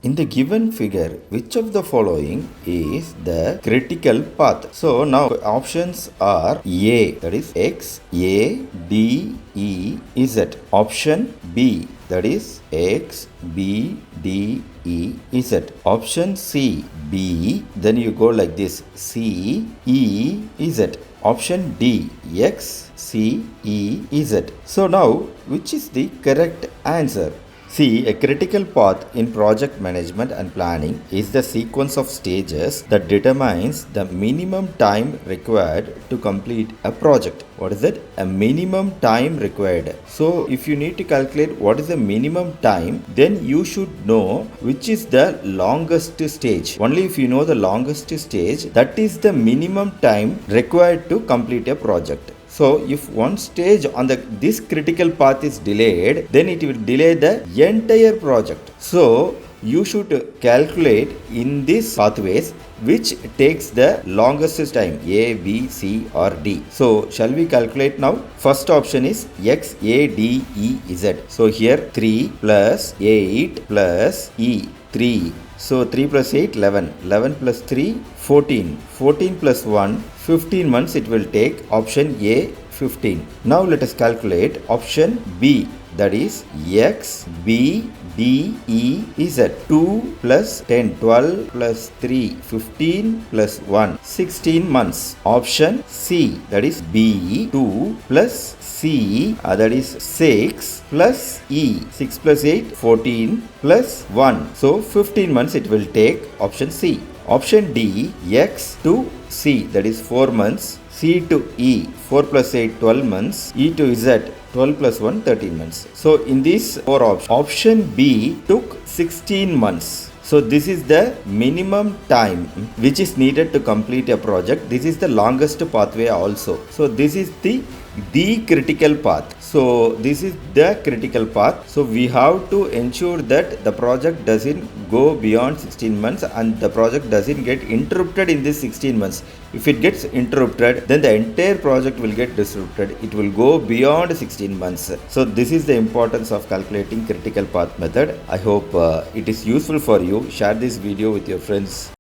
In the given figure, which of the following is the critical path? So now options are A, that is X, A, D, E, Z. Option B, that is X, B, D, E, Z. Option C, B, then you go like this, C, E, Z. Option D, X, C, E, Z. So now, which is the correct answer? See, a critical path in project management and planning is the sequence of stages that determines the minimum time required to complete a project. What is it? A minimum time required. So, if you need to calculate what is the minimum time, then you should know which is the longest stage. Only if you know the longest stage, that is the minimum time required to complete a project. So if one stage on this critical path is delayed, then it will delay the entire project. So you should calculate in these pathways which takes the longest time, A, B, C or D. So shall we calculate now? First option is X, A, D, E, Z. So here 3 plus 8 plus E, 3. So 3 plus 8, 11. 11 plus 3, 14. 14 plus 1, 15 months it will take. Option A, 15. Now let us calculate option B, that is X, B, D, E, Z. 2 plus 10, 12 plus 3, 15 plus 1, 16 months. Option C, that is B, 2 plus C, that is 6 plus E, 6 plus 8, 14 plus 1. So 15 months it will take. Option C. Option D, X to C, that is 4 months. C to E, 4 plus 8, 12 months. E to Z, 12 plus 1, 13 months. So in these 4 options, option B took 16 months. So this is the minimum time which is needed to complete a project. This is the longest pathway also. So this is the critical path. So this is the critical path. So we have to ensure that the project doesn't go beyond 16 months and the project doesn't get interrupted in this 16 months. If it gets interrupted, then the entire project will get disrupted. It will go beyond 16 months. So this is the importance of calculating critical path method. I hope it is useful for you. Share this video with your friends.